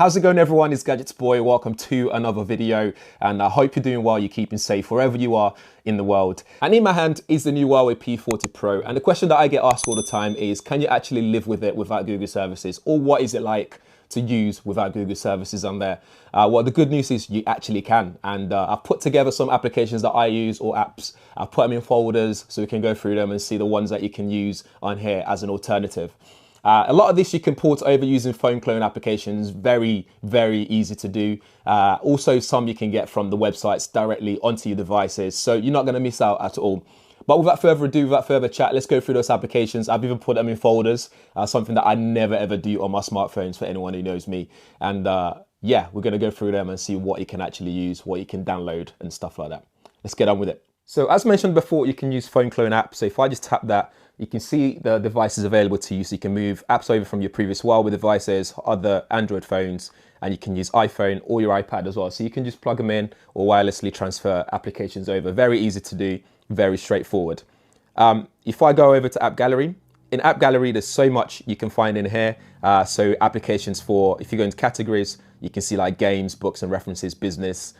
How's it going, everyone? It's Gadgets Boy. Welcome to another video, and I hope you're doing well, you're keeping safe wherever you are in the world. And in my hand is the new Huawei P40 Pro, and the question that I get asked all the time is, can you actually live with it without Google services, or what is it like to use without Google services on there? Well, the good news is you actually can, and I've put together some applications that I use, or apps. I've put them in folders so we can go through them and see the ones that you can use on here as an alternative. A lot of this you can port over using phone clone applications. Very, very easy to do. Also, some you can get from the websites directly onto your devices, so you're not going to miss out at all. But without further ado, without further chat, let's go through those applications. I've even put them in folders, something that I never ever do on my smartphones for anyone who knows me. And yeah, we're going to go through them and see what you can actually use, what you can download and stuff like that. Let's get on with it. So as mentioned before, you can use phone clone app. So if I just tap that, you can see the devices available to you. So you can move apps over from your previous Huawei devices, other Android phones, and you can use iPhone or your iPad as well. So you can just plug them in or wirelessly transfer applications over. Very easy to do, very straightforward. If I go over to AppGallery, in AppGallery, there's so much you can find in here. So applications for, if you go into categories, you can see like games, books and references, business,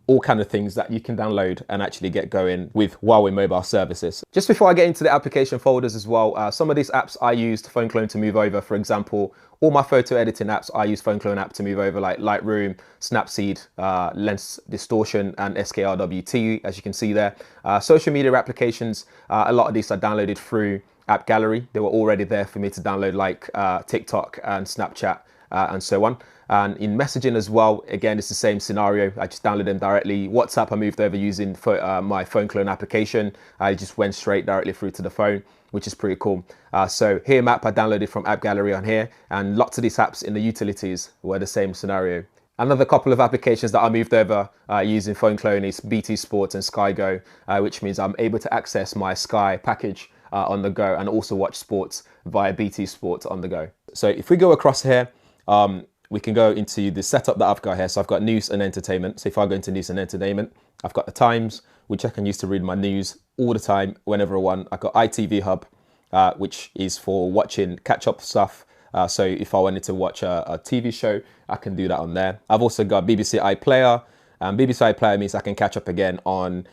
all kind of things that you can download and actually get going with Huawei mobile services. Just before I get into the application folders as well, some of these apps I used phone clone to move over. For example, all my photo editing apps, I use phone clone app to move over, like Lightroom, Snapseed, Lens Distortion, and SKRWT, as you can see there. Social media applications, a lot of these are downloaded through AppGallery. They were already there for me to download, like TikTok and Snapchat and so on. And in messaging as well, again, it's the same scenario. I just downloaded them directly. WhatsApp, I moved over using my phone clone application. I just went straight directly through to the phone, which is pretty cool. So here map, I downloaded from AppGallery on here, and lots of these apps in the utilities were the same scenario. Another couple of applications that I moved over using phone clone is BT Sports and Sky Go, which means I'm able to access my Sky package on the go and also watch sports via BT Sports on the go. So if we go across here, we can go into the setup that I've got here. So I've got news and entertainment. So if I go into news and entertainment, I've got the Times, which I can use to read my news all the time, whenever I want. I've got ITV Hub, which is for watching catch-up stuff. So if I wanted to watch a TV show, I can do that on there. I've also got BBC iPlayer. BBC iPlayer means I can catch up again on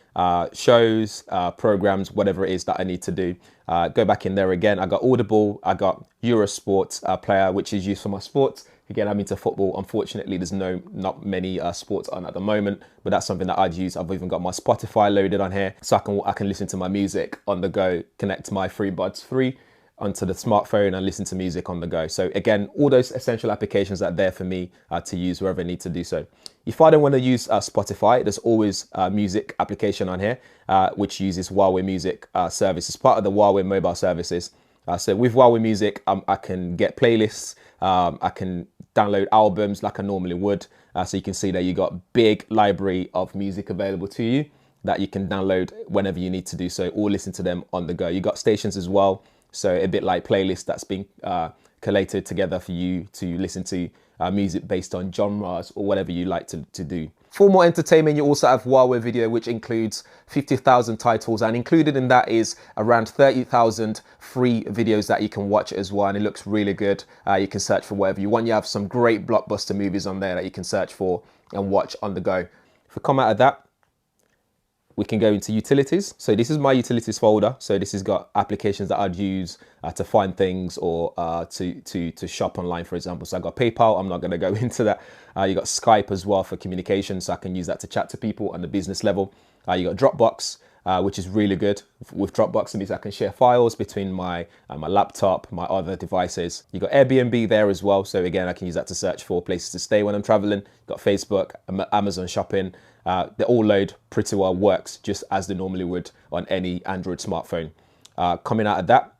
shows, programs, whatever it is that I need to do. Go back in there again. I got Audible. I got Eurosport player, which is used for my sports. Again, I'm into football. Unfortunately, there's not many sports on at the moment, but that's something that I'd use. I've even got my Spotify loaded on here, so I can listen to my music on the go, connect my FreeBuds 3 onto the smartphone and listen to music on the go. So again, all those essential applications are there for me to use wherever I need to do so. If I don't want to use Spotify, there's always a music application on here, which uses Huawei Music service. It's part of the Huawei mobile services. So with Huawei Music, I can get playlists, I can download albums like I normally would. So you can see that you got big library of music available to you that you can download whenever you need to do so, or listen to them on the go. You got stations as well, so a bit like playlist that's been collated together for you to listen to music based on genres or whatever you like to do. For more entertainment, you also have Huawei Video, which includes 50,000 titles, and included in that is around 30,000 free videos that you can watch as well, and it looks really good. You can search for whatever you want. You have some great blockbuster movies on there that you can search for and watch on the go. If we come out of that, we can go into utilities. So this is my utilities folder. So this has got applications that I'd use to find things or to shop online, for example. So I got PayPal. I'm not going to go into that. You got Skype as well for communication. So I can use that to chat to people on the business level. You got Dropbox, which is really good. With Dropbox, it means I can share files between my laptop, my other devices. You got Airbnb there as well. So again, I can use that to search for places to stay when I'm traveling. Got Facebook, Amazon shopping. They all load pretty well, works just as they normally would on any Android smartphone. Coming out of that,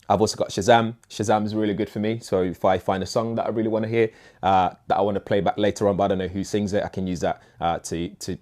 I've also got Shazam. Shazam is really good for me. So if I find a song that I really want to hear, that I want to play back later on, but I don't know who sings it, I can use that to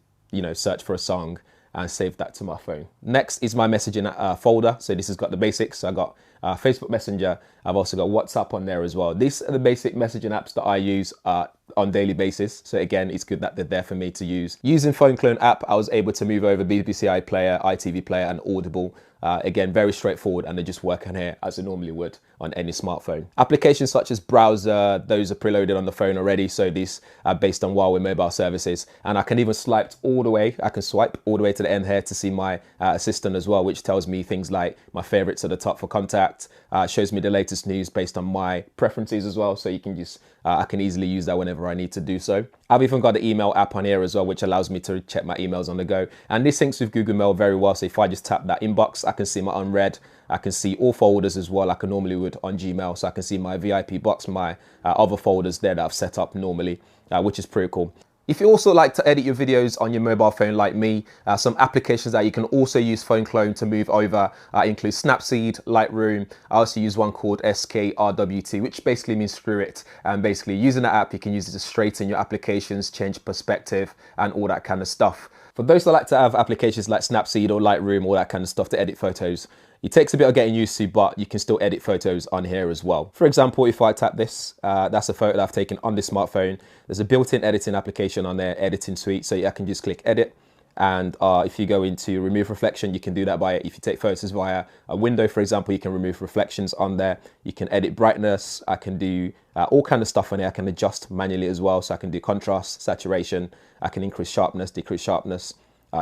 search for a song and save that to my phone. Next is my messaging folder. So this has got the basics. So I got Facebook Messenger. I've also got WhatsApp on there as well. These are the basic messaging apps that I use on daily basis. So again, it's good that they're there for me to use. Using phone clone app, I was able to move over BBC iPlayer, ITV Player and Audible Again, very straightforward, and they just work on here as they normally would on any smartphone. Applications such as browser, those are preloaded on the phone already, so these are based on Huawei mobile services. And I can even swipe all the way to the end here to see my assistant as well, which tells me things like my favorites at the top for contact, shows me the latest news based on my preferences as well, so you can just I can easily use that whenever I need to do so. I've even got the email app on here as well, which allows me to check my emails on the go. And this syncs with Google Mail very well. So if I just tap that inbox, I can see my unread. I can see all folders as well, like I normally would on Gmail. So I can see my VIP box, my other folders there that I've set up normally, which is pretty cool. If you also like to edit your videos on your mobile phone like me, some applications that you can also use Phone Clone to move over include Snapseed, Lightroom. I also use one called SKRWT, which basically means screw it. And basically using that app, you can use it to straighten your applications, change perspective and all that kind of stuff. For those that like to have applications like Snapseed or Lightroom, all that kind of stuff to edit photos, it takes a bit of getting used to, but you can still edit photos on here as well. For example, if I tap this, that's a photo that I've taken on this smartphone. There's a built-in editing application on there, editing suite. So I can just click edit. And if you go into remove reflection, you can do that by if you take photos via a window, for example, you can remove reflections on there. You can edit brightness. I can do all kind of stuff on here. I can adjust manually as well. So I can do contrast, saturation. I can increase sharpness, decrease sharpness,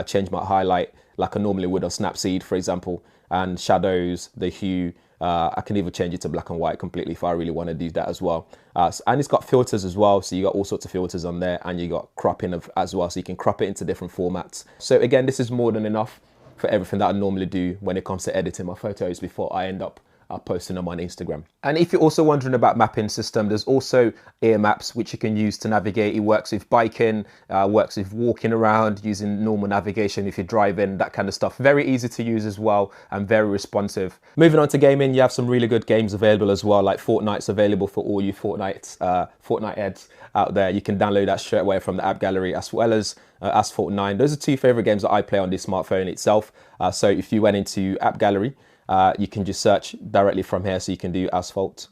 change my highlight like I normally would on Snapseed, for example, and shadows, the hue. I can even change it to black and white completely if I really want to do that as well. And it's got filters as well. So you got all sorts of filters on there, and you got cropping as well. So you can crop it into different formats. So again, this is more than enough for everything that I normally do when it comes to editing my photos before I end up posting them on Instagram. And if you're also wondering about mapping system, there's also ear maps which you can use to navigate. It works with biking, works with walking around, using normal navigation if you're driving, that kind of stuff. Very easy to use as well and very responsive. Moving on to gaming, you have some really good games available as well, like Fortnite's available for all you Fortnite heads out there. You can download that straight away from the AppGallery, as well as Asphalt 9. Those are two favorite games that I play on this smartphone itself. So if you went into AppGallery, you can just search directly from here. So you can do Asphalt,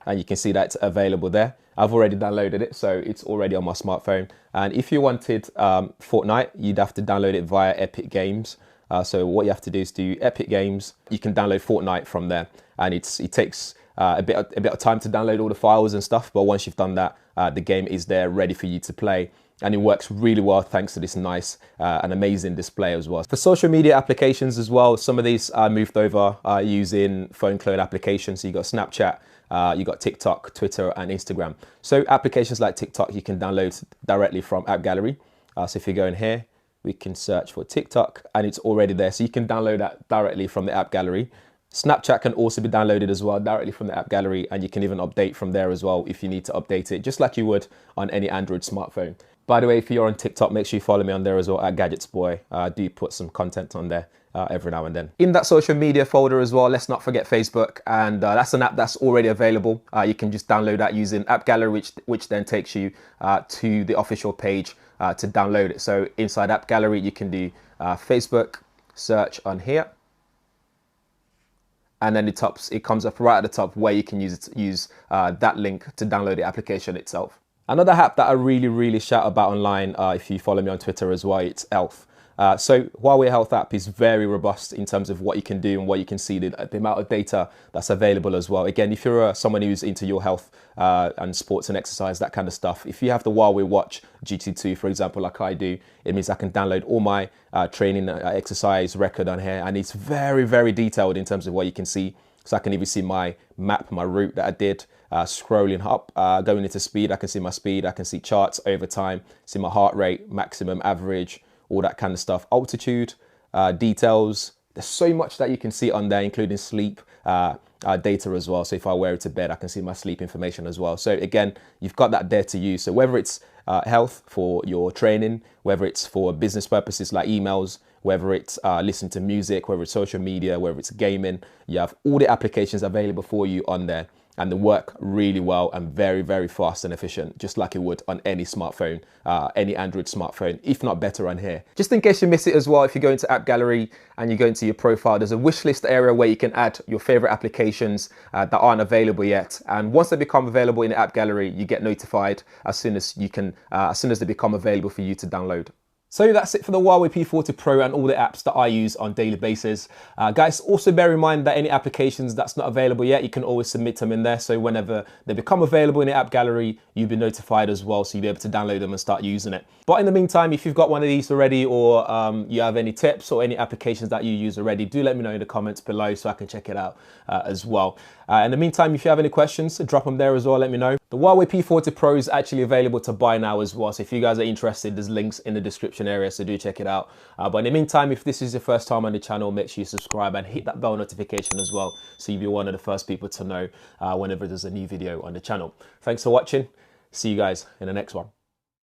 and you can see that it's available there. I've already downloaded it, so it's already on my smartphone. And if you wanted Fortnite, you'd have to download it via Epic Games. So what you have to do is do Epic Games. You can download Fortnite from there, and it takes a bit of time to download all the files and stuff. But once you've done that, the game is there ready for you to play. And it works really well thanks to this nice and amazing display as well. For social media applications as well, some of these are moved over using Phone Clone applications. So you got Snapchat, you got TikTok, Twitter, and Instagram. So applications like TikTok, you can download directly from AppGallery. So if you go in here, we can search for TikTok, and it's already there. So you can download that directly from the AppGallery. Snapchat can also be downloaded as well directly from the AppGallery, and you can even update from there as well if you need to update it, just like you would on any Android smartphone. By the way, if you're on TikTok, make sure you follow me on there as well at GadgetsBoy. I do put some content on there every now and then. In that social media folder as well, let's not forget Facebook, and that's an app that's already available. You can just download that using AppGallery, which then takes you to the official page to download it. So inside AppGallery, you can do Facebook, search on here, and then it comes up right at the top where you can use that link to download the application itself. Another app that I really shout about online, if you follow me on Twitter as well, it's Health. So Huawei Health app is very robust in terms of what you can do and what you can see, the amount of data that's available as well. Again, if you're someone who's into your health and sports and exercise, that kind of stuff, if you have the Huawei Watch GT2, for example, like I do, it means I can download all my training exercise record on here, and it's very detailed in terms of what you can see. So I can even see my map, my route that I did, scrolling up, going into speed. I can see my speed, I can see charts over time, see my heart rate, maximum, average, all that kind of stuff. Altitude, details. There's so much that you can see on there, including sleep data as well. So if I wear it to bed, I can see my sleep information as well. So again, you've got that there to use. So whether it's health for your training, whether it's for business purposes like emails, whether it's listening to music, whether it's social media, whether it's gaming, you have all the applications available for you on there, and they work really well and very fast and efficient, just like it would on any smartphone, any Android smartphone, if not better on here. Just in case you miss it as well, if you go into AppGallery and you go into your profile, there's a wish list area where you can add your favorite applications that aren't available yet. And once they become available in the AppGallery, you get notified as soon as they become available for you to download. So that's it for the Huawei P40 Pro and all the apps that I use on a daily basis. Guys, also bear in mind that any applications that's not available yet, you can always submit them in there. So whenever they become available in the app gallery, you'll be notified as well. So you'll be able to download them and start using it. But in the meantime, if you've got one of these already, or you have any tips or any applications that you use already, do let me know in the comments below so I can check it out as well. In the meantime, if you have any questions, drop them there as well, let me know. The Huawei P40 Pro is actually available to buy now as well. So if you guys are interested, there's links in the description area, so do check it out. But in the meantime, if this is your first time on the channel, make sure you subscribe and hit that bell notification as well, so you'll be one of the first people to know whenever there's a new video on the channel. Thanks for watching. See you guys in the next one.